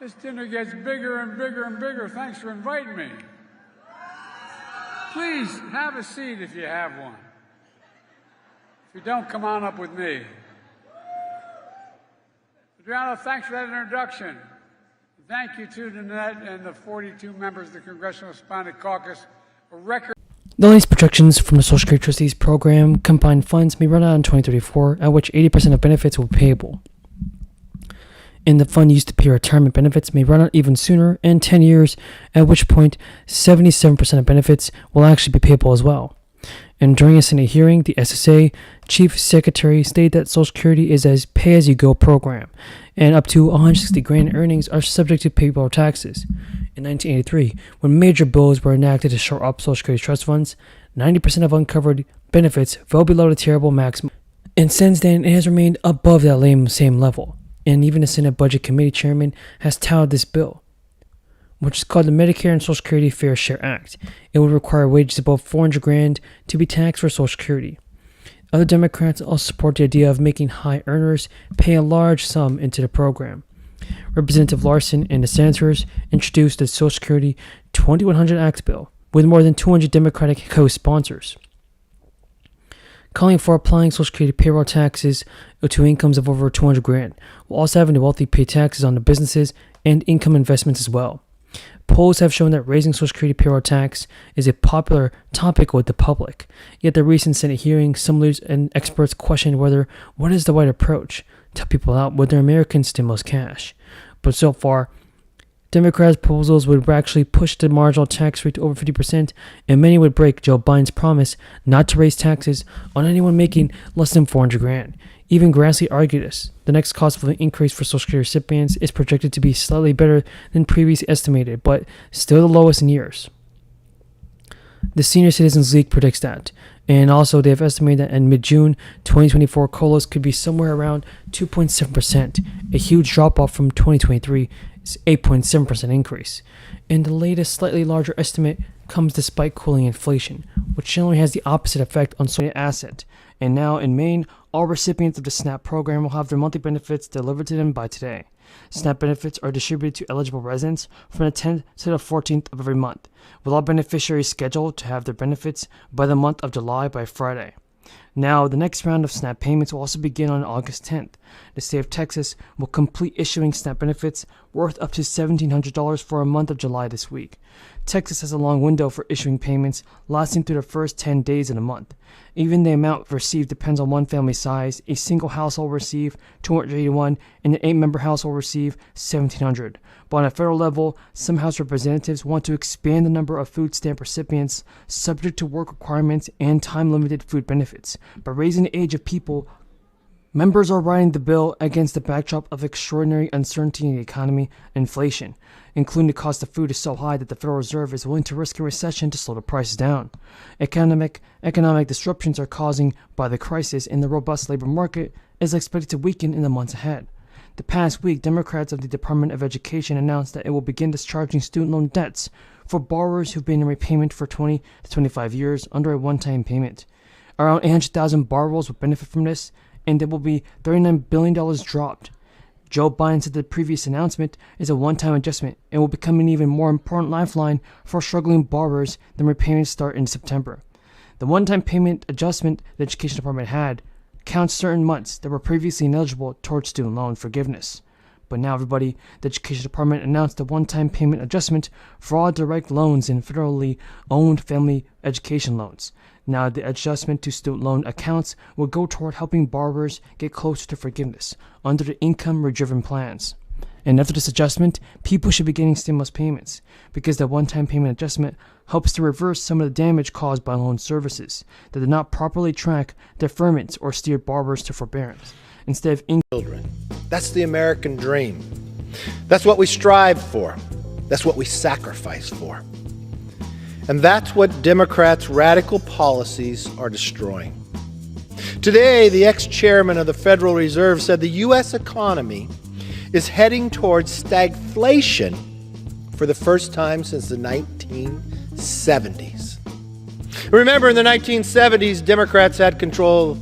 This dinner gets bigger and bigger and bigger. Thanks for inviting me. Please have a seat if you have one. If you don't, come on up with me. Adriano, thanks for that introduction. Thank you to Nanette and the 42 members of the Congressional Hispanic Caucus. A record. The latest projections from the Social Security Trustees Program combined funds may run out in 2034, at which 80% of benefits will be payable. And the fund used to pay retirement benefits may run out even sooner in 10 years, at which point 77% of benefits will actually be payable as well. And during a Senate hearing, the SSA Chief Secretary stated that Social Security is a pay-as-you-go program, and up to $160,000 earnings are subject to payroll taxes. In 1983, when major bills were enacted to shore up Social Security trust funds, 90% of uncovered benefits fell below the terrible maximum. And since then, it has remained above that same level. And even the Senate Budget Committee chairman has touted this bill, which is called the Medicare and Social Security Fair Share Act. It would require wages above $400,000 to be taxed for Social Security. Other Democrats also support the idea of making high earners pay a large sum into the program. Representative Larson and the senators introduced the Social Security 2100 Act bill with more than 200 Democratic co-sponsors, calling for applying Social Security payroll taxes to incomes of over $200,000, while also having the wealthy pay taxes on the businesses and income investments as well. Polls have shown that raising Social Security payroll tax is a popular topic with the public. Yet the recent Senate hearing, some leaders and experts questioned what is the right approach to help people out with their American stimulus cash. But so far, Democrats' proposals would actually push the marginal tax rate to over 50%, and many would break Joe Biden's promise not to raise taxes on anyone making less than $400,000. Even Grassley argued this. The next cost of living increase for Social Security recipients is projected to be slightly better than previously estimated, but still the lowest in years. The Senior Citizens League predicts that. And also, they have estimated that in mid-June 2024, COLAs could be somewhere around 2.7%, a huge drop-off from 2023's 8.7% increase. And the latest, slightly larger estimate comes despite cooling inflation, which generally has the opposite effect on social asset. And now, in Maine, all recipients of the SNAP program will have their monthly benefits delivered to them by today. SNAP benefits are distributed to eligible residents from the 10th to the 14th of every month, with all beneficiaries scheduled to have their benefits by the month of July by Friday. Now, the next round of SNAP payments will also begin on August 10th. The state of Texas will complete issuing SNAP benefits worth up to $1,700 for a month of July this week. Texas has a long window for issuing payments, lasting through the first 10 days in a month. Even the amount received depends on one family size. A single household will receive $281, and an 8-member household will receive $1,700. But on a federal level, some House representatives want to expand the number of food stamp recipients subject to work requirements and time-limited food benefits. By raising the age of people, members are writing the bill against the backdrop of extraordinary uncertainty in the economy and inflation, including the cost of food is so high that the Federal Reserve is willing to risk a recession to slow the prices down. Economic disruptions are caused by the crisis in the robust labor market is expected to weaken in the months ahead. The past week, Democrats of the Department of Education announced that it will begin discharging student loan debts for borrowers who've been in repayment for 20 to 25 years under a one-time payment. Around 800,000 borrowers will benefit from this, and there will be $39 billion dropped. Joe Biden said the previous announcement is a one-time adjustment and will become an even more important lifeline for struggling borrowers than repayments start in September. The one-time payment adjustment the Education Department had counts certain months that were previously ineligible towards student loan forgiveness. But now, everybody, the Education Department announced a one-time payment adjustment for all direct loans and federally owned family education loans. Now, the adjustment to student loan accounts will go toward helping borrowers get closer to forgiveness under the income-driven plans. And after this adjustment, people should be getting stimulus payments because the one-time payment adjustment helps to reverse some of the damage caused by loan services that did not properly track deferments or steer borrowers to forbearance. Instead of children. That's the American dream. That's what we strive for. That's what we sacrifice for. And that's what Democrats' radical policies are destroying. Today, the ex-chairman of the Federal Reserve said the U.S. economy is heading towards stagflation for the first time since the 1970s. Remember, in the 1970s, Democrats had control,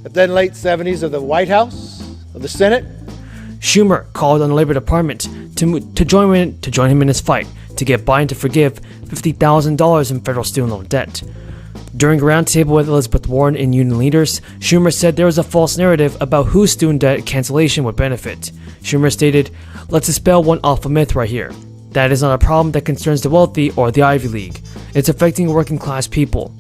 at then late 70s, of the White House, of the Senate. Schumer called on the Labor Department to join him in his fight to get Biden to forgive $50,000 in federal student loan debt. During a roundtable with Elizabeth Warren and union leaders, Schumer said there was a false narrative about whose student debt cancellation would benefit. Schumer stated, "Let's dispel one awful myth right here. That is not a problem that concerns the wealthy or the Ivy League. It's affecting working class people."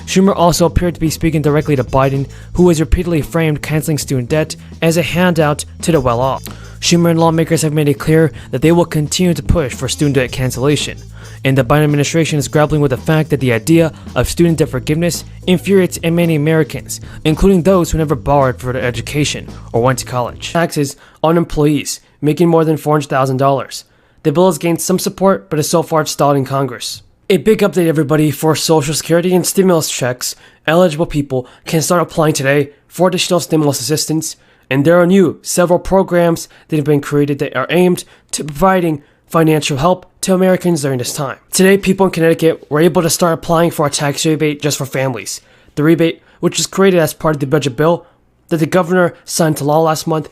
Schumer also appeared to be speaking directly to Biden, who has repeatedly framed canceling student debt as a handout to the well-off. Schumer and lawmakers have made it clear that they will continue to push for student debt cancellation, and the Biden administration is grappling with the fact that the idea of student debt forgiveness infuriates many Americans, including those who never borrowed for their education or went to college. Taxes on employees making more than $400,000. The bill has gained some support, but has so far stalled in Congress. A big update, everybody. For Social Security and stimulus checks, eligible people can start applying today for additional stimulus assistance, and there are several programs that have been created that are aimed to providing financial help to Americans during this time. Today, people in Connecticut were able to start applying for a tax rebate just for families. The rebate, which was created as part of the budget bill that the governor signed into law last month,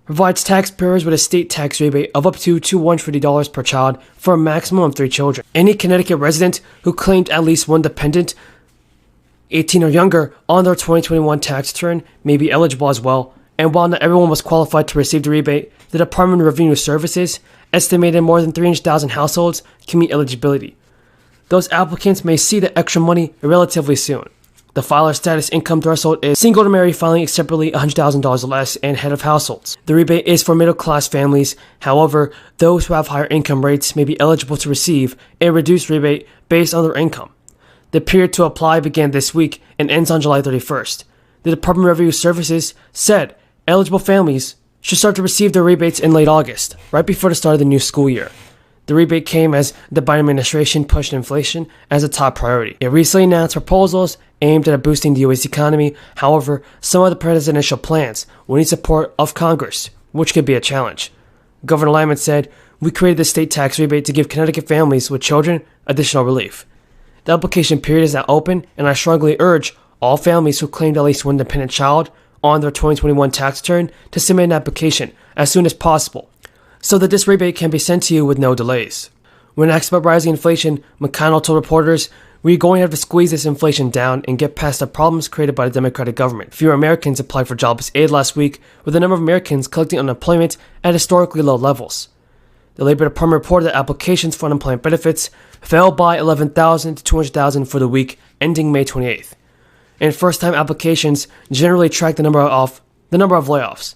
provides taxpayers with a state tax rebate of up to $250 per child for a maximum of 3 children. Any Connecticut resident who claimed at least one dependent, 18 or younger, on their 2021 tax return may be eligible as well. And while not everyone was qualified to receive the rebate, the Department of Revenue Services estimated more than 300,000 households can meet eligibility. Those applicants may see the extra money relatively soon. The filer status income threshold is single to married filing separately $100,000 or less and head of households. The rebate is for middle class families. However, those who have higher income rates may be eligible to receive a reduced rebate based on their income. The period to apply began this week and ends on July 31st. The Department of Revenue Services said eligible families should start to receive their rebates in late August, right before the start of the new school year. The rebate came as the Biden administration pushed inflation as a top priority. It recently announced proposals aimed at boosting the U.S. economy. However, some of the presidential plans will need support of Congress, which could be a challenge. Governor Lyman said, "We created the state tax rebate to give Connecticut families with children additional relief. The application period is now open, and I strongly urge all families who claimed at least one dependent child on their 2021 tax return to submit an application as soon as possible, so that this rebate can be sent to you with no delays." When asked about rising inflation, McConnell told reporters, "We're going to have to squeeze this inflation down and get past the problems created by the Democratic government." Fewer Americans applied for jobless aid last week, with the number of Americans collecting unemployment at historically low levels. The Labor Department reported that applications for unemployment benefits fell by 11,000 to 200,000 for the week ending May 28th. And first-time applications generally track the number of layoffs.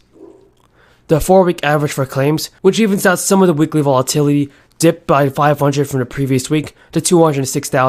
The 4-week average for claims, which evens out some of the weekly volatility, dipped by 500 from the previous week to 206,000.